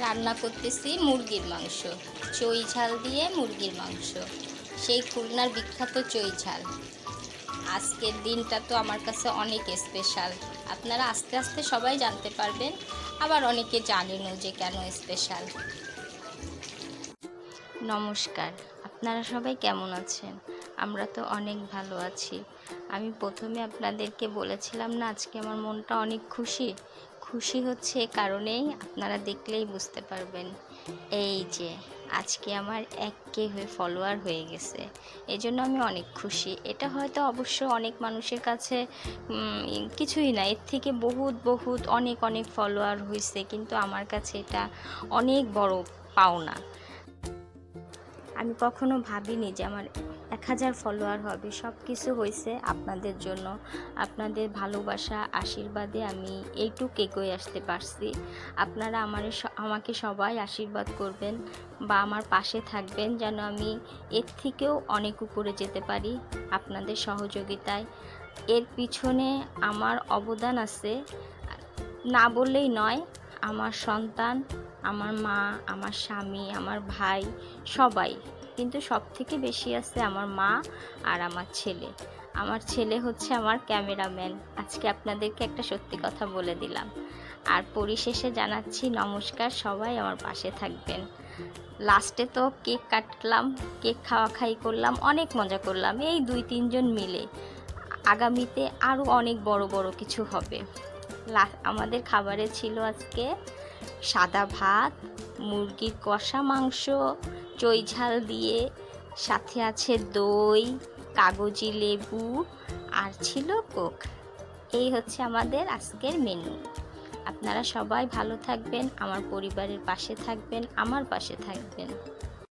রান্না করতেছি মুরগির মাংস, চই ঝাল দিয়ে মুরগির মাংস, সেই খুলনার বিখ্যাত চই ঝাল। আজকের দিনটা তো আমার কাছে অনেক স্পেশাল। আপনারা আস্তে আস্তে সবাই জানতে পারবেন, আবার অনেকে জানেনও যে কেন স্পেশাল। নমস্কার, আপনারা সবাই কেমন আছেন? আমরা তো অনেক ভালো আছি। আমি প্রথমে আপনাদেরকে বলেছিলাম না, আজকে আমার মনটা অনেক খুশি। খুশি হচ্ছে এ কারণেই, আপনারা দেখলেই বুঝতে পারবেন। এই যে আজকে আমার 1K ফলোয়ার হয়ে গেছে, এই জন্য আমি অনেক খুশি। এটা হয়তো অবশ্য অনেক মানুষের কাছে কিছুই না, এর থেকে বহুত বহুত অনেক অনেক ফলোয়ার হয়েছে, কিন্তু আমার কাছে এটা অনেক বড় পাওনা। আমি কখনো ভাবিনি যে আমার 1000 ফলোয়ার হবে। সব কিছু হয়েছে আপনাদের জন্য, আপনাদের ভালোবাসা আশীর্বাদে আমি এইটুকু এগিয়ে আসতে পারছি। আপনারা আমাকে সবাই আশীর্বাদ করবেন বা আমার পাশে থাকবেন, যেন আমি এর থেকেও অনেক উপরে যেতে পারি আপনাদের সহযোগিতায়। এর পিছনে আমার অবদান আছে, না বললেই নয়। আমার সন্তান, আমার মা, আমার স্বামী, আমার ভাই, সবাই, কিন্তু সব থেকে বেশি আছে আমার মা আর আমার ছেলে। আমার ছেলে হচ্ছে আমার ক্যামেরাম্যান। আজকে আপনাদেরকে একটা সত্যি কথা বলে দিলাম। আর পরিশেষে জানাচ্ছি নমস্কার, সবাই আমার পাশে থাকবেন। লাস্টে তো কেক কাটলাম, কেক খাওয়া করলাম, অনেক মজা করলাম এই 2-3 জন মিলে। আগামীতে আরও অনেক বড় বড় কিছু হবে। আমাদের খাবারে ছিল আজকে সাদা ভাত, মুরগির কষা মাংস চই ঝাল দিয়ে, সাথে আছে দই, কাগজি লেবু, আর ছিল কোক। এই হচ্ছে আমাদের আজকের মেনু। আপনারা সবাই ভালো থাকবেন, আমার পরিবারের পাশে থাকবেন, আমার পাশে থাকবেন।